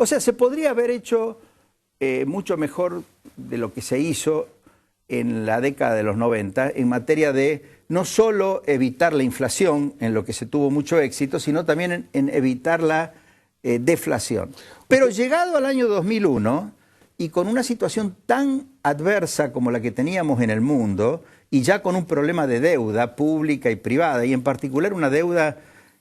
O sea, se podría haber hecho mucho mejor de lo que se hizo en la década de los 90 en materia de no solo evitar la inflación, en lo que se tuvo mucho éxito, sino también en evitar la deflación. Pero llegado al año 2001 y con una situación tan adversa como la que teníamos en el mundo y ya con un problema de deuda pública y privada, y en particular una deuda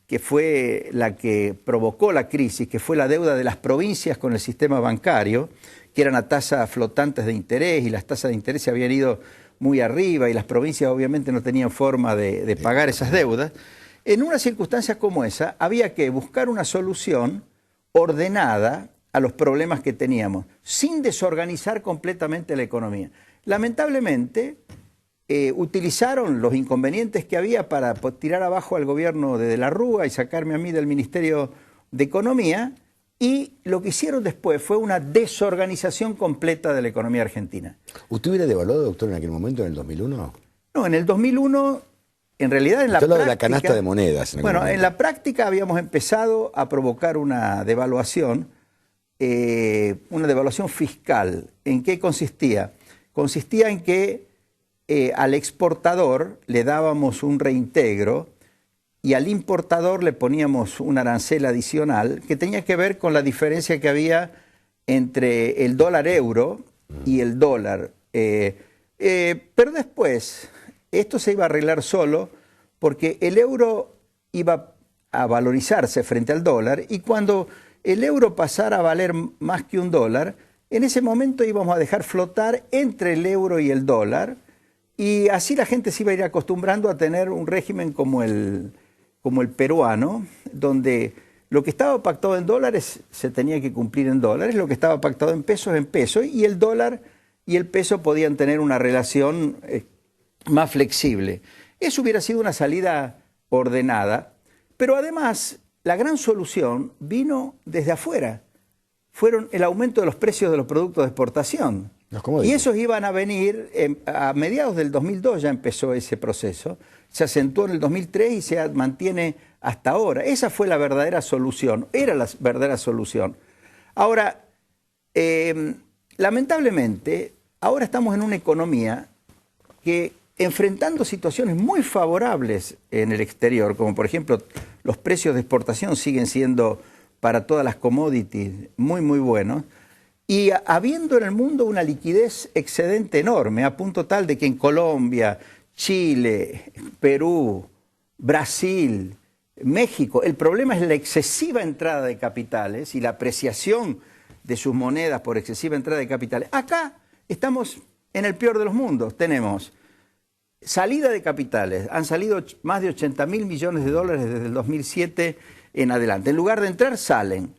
que fue la que provocó la crisis, que fue la deuda de las provincias con el sistema bancario, que eran a tasas flotantes de interés y las tasas de interés se habían ido muy arriba y las provincias obviamente no tenían forma de pagar esas deudas. En una circunstancia como esa había que buscar una solución ordenada a los problemas que teníamos, sin desorganizar completamente la economía. Lamentablemente, utilizaron los inconvenientes que había para tirar abajo al gobierno de la Rúa y sacarme a mí del Ministerio de Economía, y lo que hicieron después fue una desorganización completa de la economía argentina. ¿Usted hubiera devaluado, doctor, en aquel momento, en el 2001? No, en el 2001, en realidad en la práctica... de la canasta de monedas. Bueno, en la práctica habíamos empezado a provocar una devaluación fiscal. ¿En qué consistía? Consistía en que al exportador le dábamos un reintegro y al importador le poníamos un arancel adicional que tenía que ver con la diferencia que había entre el dólar euro y el dólar. Pero después esto se iba a arreglar solo porque el euro iba a valorizarse frente al dólar y cuando el euro pasara a valer más que un dólar, en ese momento íbamos a dejar flotar entre el euro y el dólar y así la gente se iba a ir acostumbrando a tener un régimen como el peruano, donde lo que estaba pactado en dólares se tenía que cumplir en dólares, lo que estaba pactado en pesos, y el dólar y el peso podían tener una relación más flexible. Eso hubiera sido una salida ordenada, pero además la gran solución vino desde afuera. Fueron el aumento de los precios de los productos de exportación. Y esos iban a venir, a mediados del 2002 ya empezó ese proceso, se acentuó en el 2003 y se mantiene hasta ahora. Esa fue la verdadera solución, era la verdadera solución. Ahora, lamentablemente, ahora estamos en una economía que, enfrentando situaciones muy favorables en el exterior, como por ejemplo los precios de exportación siguen siendo para todas las commodities muy buenos, y habiendo en el mundo una liquidez excedente enorme, a punto tal de que en Colombia, Chile, Perú, Brasil, México, el problema es la excesiva entrada de capitales y la apreciación de sus monedas por excesiva entrada de capitales. Acá estamos en el peor de los mundos. Tenemos salida de capitales. Han salido más de 80.000 millones de dólares desde el 2007 en adelante. En lugar de entrar, salen.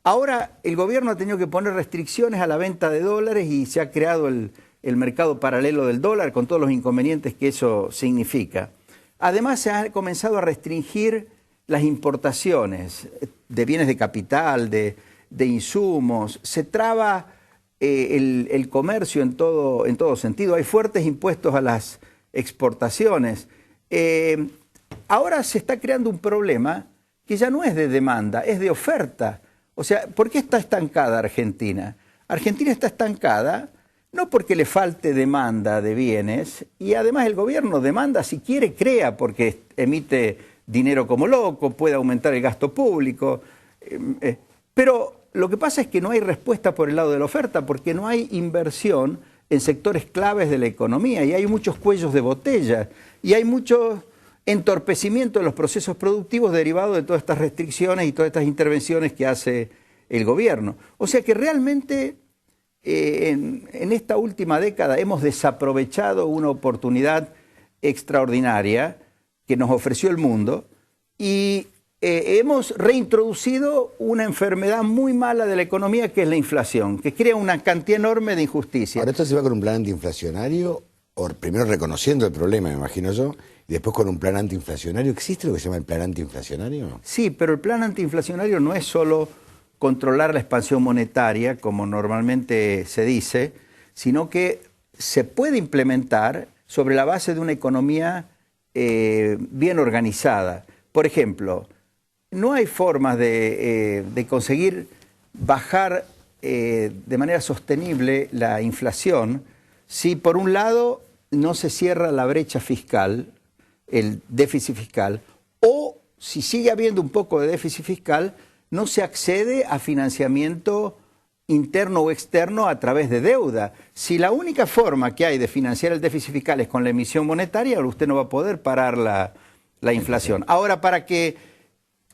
Ahora el gobierno ha tenido que poner restricciones a la venta de dólares y se ha creado el mercado paralelo del dólar con todos los inconvenientes que eso significa. Además se ha comenzado a restringir las importaciones de bienes de capital, de insumos. Se traba el comercio en todo sentido. Hay fuertes impuestos a las exportaciones. Ahora se está creando un problema que ya no es de demanda, es de oferta. O sea, ¿por qué está estancada Argentina? Argentina está estancada no porque le falte demanda de bienes, y además el gobierno demanda, si quiere, crea, porque emite dinero como loco, puede aumentar el gasto público, pero lo que pasa es que no hay respuesta por el lado de la oferta, porque no hay inversión en sectores claves de la economía, y hay muchos cuellos de botella, y hay mucho entorpecimiento en los procesos productivos derivado de todas estas restricciones y todas estas intervenciones que hace el gobierno. O sea que realmente en esta última década hemos desaprovechado una oportunidad extraordinaria que nos ofreció el mundo y hemos reintroducido una enfermedad muy mala de la economía, que es la inflación, que crea una cantidad enorme de injusticia. Ahora esto se va con un plan antiinflacionario, o primero reconociendo el problema, me imagino yo, y después con un plan antiinflacionario. ¿Existe lo que se llama el plan antiinflacionario? Sí, pero el plan antiinflacionario no es solo controlar la expansión monetaria, como normalmente se dice, sino que se puede implementar sobre la base de una economía bien organizada. Por ejemplo, no hay formas de conseguir bajar de manera sostenible la inflación si por un lado no se cierra la brecha fiscal, el déficit fiscal, o si sigue habiendo un poco de déficit fiscal, no se accede a financiamiento interno o externo a través de deuda. Si la única forma que hay de financiar el déficit fiscal es con la emisión monetaria, usted no va a poder parar la inflación. Ahora, para que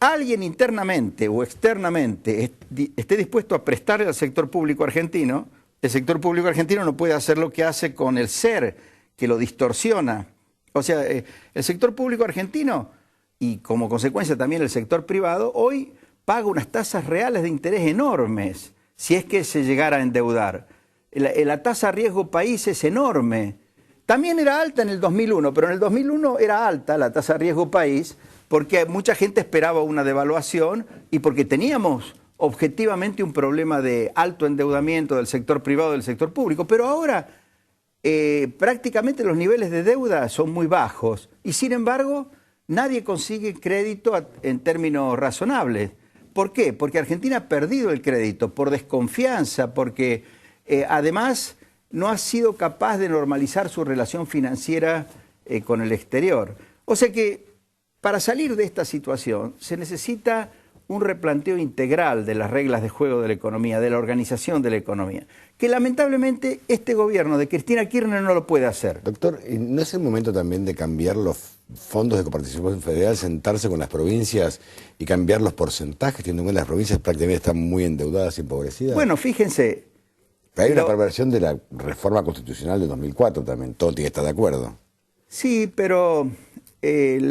alguien internamente o externamente esté dispuesto a prestarle al sector público argentino, el sector público argentino no puede hacer lo que hace con el SER, que lo distorsiona. O sea, el sector público argentino y como consecuencia también el sector privado hoy paga unas tasas reales de interés enormes si es que se llegara a endeudar. La tasa riesgo país es enorme. También era alta en el 2001, pero en el 2001 era alta la tasa riesgo país porque mucha gente esperaba una devaluación y porque teníamos objetivamente un problema de alto endeudamiento del sector privado y del sector público. Pero ahora prácticamente los niveles de deuda son muy bajos y sin embargo nadie consigue crédito en términos razonables. ¿Por qué? Porque Argentina ha perdido el crédito por desconfianza, porque además no ha sido capaz de normalizar su relación financiera con el exterior. O sea que para salir de esta situación se necesita un replanteo integral de las reglas de juego de la economía, de la organización de la economía, que lamentablemente este gobierno de Cristina Kirchner no lo puede hacer. Doctor, ¿no es el momento también de cambiar los fondos de coparticipación federal, sentarse con las provincias y cambiar los porcentajes, teniendo en cuenta que las provincias prácticamente están muy endeudadas y empobrecidas? Bueno, fíjense. Pero hay una perversión de la reforma constitucional de 2004 también, todo tiene que estar de acuerdo. Sí, pero el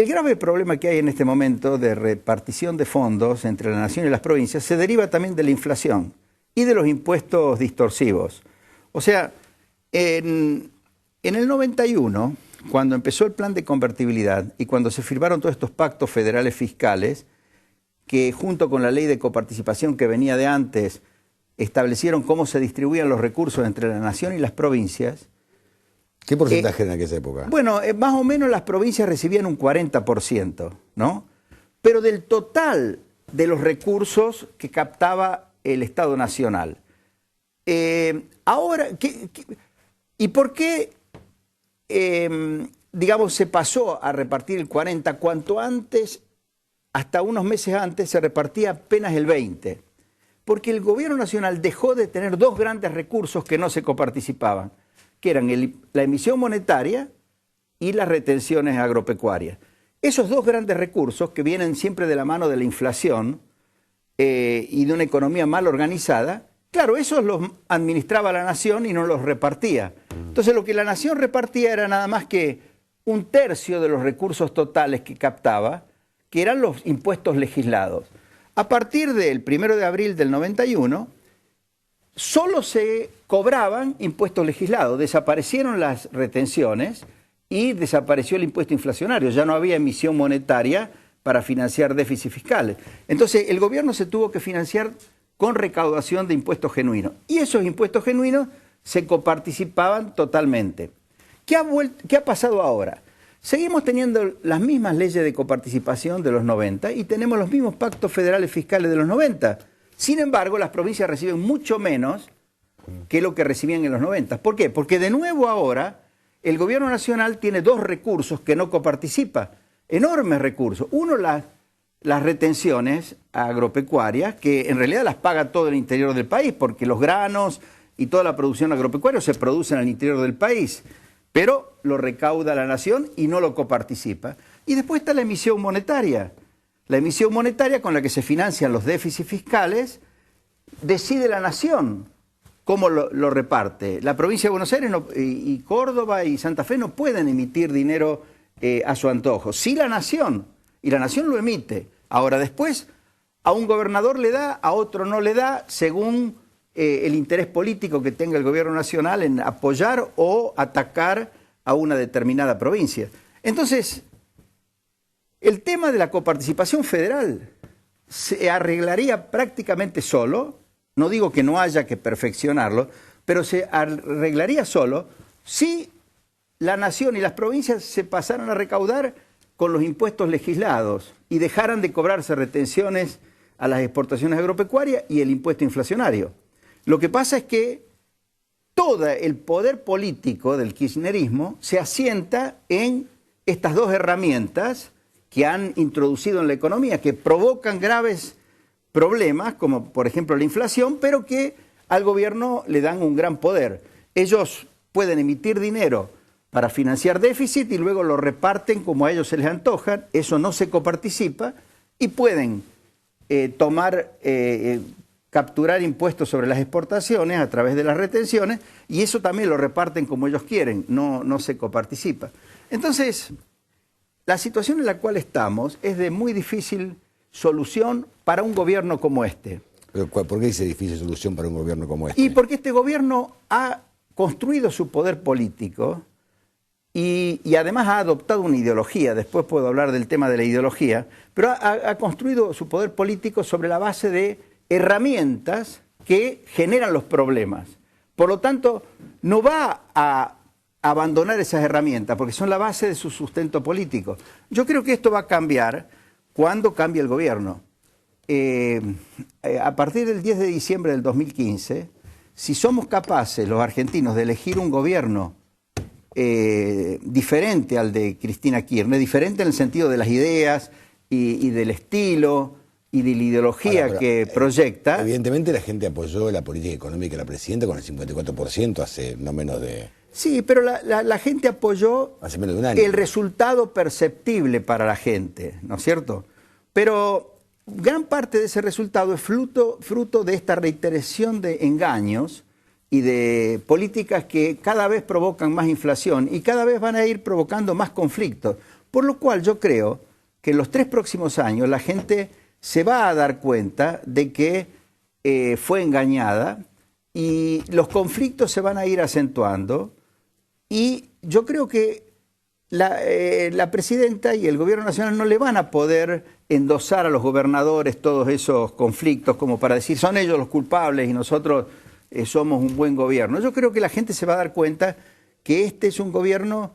grave problema que hay en este momento de repartición de fondos entre la nación y las provincias se deriva también de la inflación y de los impuestos distorsivos. O sea, en el 91, cuando empezó el plan de convertibilidad y cuando se firmaron todos estos pactos federales fiscales, que junto con la ley de coparticipación que venía de antes, establecieron cómo se distribuían los recursos entre la nación y las provincias. ¿Qué porcentaje en aquella época? Bueno, más o menos las provincias recibían un 40%, ¿no? Pero del total de los recursos que captaba el Estado Nacional. Ahora, ¿y por qué, digamos, se pasó a repartir el 40% cuanto antes? Hasta unos meses antes se repartía apenas el 20%, porque el gobierno nacional dejó de tener dos grandes recursos que no se coparticipaban, que eran la emisión monetaria y las retenciones agropecuarias. Esos dos grandes recursos, que vienen siempre de la mano de la inflación y de una economía mal organizada, claro, esos los administraba la nación y no los repartía. Entonces lo que la nación repartía era nada más que un tercio de los recursos totales que captaba, que eran los impuestos legislados. A partir del 1 de abril del 91, solo se cobraban impuestos legislados, desaparecieron las retenciones y desapareció el impuesto inflacionario, ya no había emisión monetaria para financiar déficits fiscales. Entonces el gobierno se tuvo que financiar con recaudación de impuestos genuinos y esos impuestos genuinos se coparticipaban totalmente. ¿Qué ha pasado ahora? Seguimos teniendo las mismas leyes de coparticipación de los 90 y tenemos los mismos pactos federales fiscales de los 90. Sin embargo, las provincias reciben mucho menos que lo que recibían en los 90. ¿Por qué? Porque de nuevo ahora el gobierno nacional tiene dos recursos que no coparticipa, enormes recursos. Uno, las retenciones agropecuarias, que en realidad las paga todo el interior del país, porque los granos y toda la producción agropecuaria se producen al interior del país, pero lo recauda la nación y no lo coparticipa. Y después está la emisión monetaria. La emisión monetaria con la que se financian los déficits fiscales, decide la nación cómo lo reparte. La provincia de Buenos Aires y Córdoba y Santa Fe no pueden emitir dinero a su antojo. Sí la nación, y la nación lo emite. Ahora después a un gobernador le da, a otro no le da, según el interés político que tenga el gobierno nacional en apoyar o atacar a una determinada provincia. Entonces, el tema de la coparticipación federal se arreglaría prácticamente solo, no digo que no haya que perfeccionarlo, pero se arreglaría solo si la nación y las provincias se pasaran a recaudar con los impuestos legislados y dejaran de cobrarse retenciones a las exportaciones agropecuarias y el impuesto inflacionario. Lo que pasa es que todo el poder político del kirchnerismo se asienta en estas dos herramientas que han introducido en la economía, que provocan graves problemas, como por ejemplo la inflación, pero que al gobierno le dan un gran poder. Ellos pueden emitir dinero para financiar déficit y luego lo reparten como a ellos se les antoja, eso no se coparticipa, y pueden capturar impuestos sobre las exportaciones a través de las retenciones, y eso también lo reparten como ellos quieren, no se coparticipa. Entonces, la situación en la cual estamos es de muy difícil solución para un gobierno como este. ¿Pero por qué dice difícil solución para un gobierno como este? Y porque este gobierno ha construido su poder político y además ha adoptado una ideología, después puedo hablar del tema de la ideología, pero ha construido su poder político sobre la base de herramientas que generan los problemas. Por lo tanto, no va a abandonar esas herramientas porque son la base de su sustento político. Yo creo que esto va a cambiar cuando cambie el gobierno. A partir del 10 de diciembre del 2015, si somos capaces los argentinos de elegir un gobierno diferente al de Cristina Kirchner, diferente en el sentido de las ideas y del estilo y de la ideología que proyecta. Evidentemente la gente apoyó la política económica de la presidenta con el 54% hace no menos de... Sí, pero la gente apoyó hace menos de un año. El resultado perceptible para la gente, ¿no es cierto? Pero gran parte de ese resultado es fruto de esta reiteración de engaños y de políticas que cada vez provocan más inflación y cada vez van a ir provocando más conflictos. Por lo cual yo creo que en los 3 próximos años la gente se va a dar cuenta de que fue engañada y los conflictos se van a ir acentuando. Y yo creo que la presidenta y el gobierno nacional no le van a poder endosar a los gobernadores todos esos conflictos como para decir son ellos los culpables y nosotros somos un buen gobierno. Yo creo que la gente se va a dar cuenta que este es un gobierno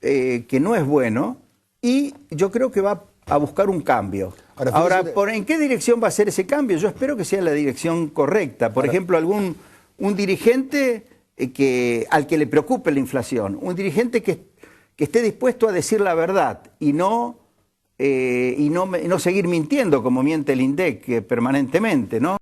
que no es bueno y yo creo que va a buscar un cambio. Ahora, ¿en qué dirección va a ser ese cambio? Yo espero que sea en la dirección correcta. Por ejemplo, un dirigente al que le preocupe la inflación, un dirigente que esté dispuesto a decir la verdad y no seguir mintiendo como miente el INDEC permanentemente, ¿no?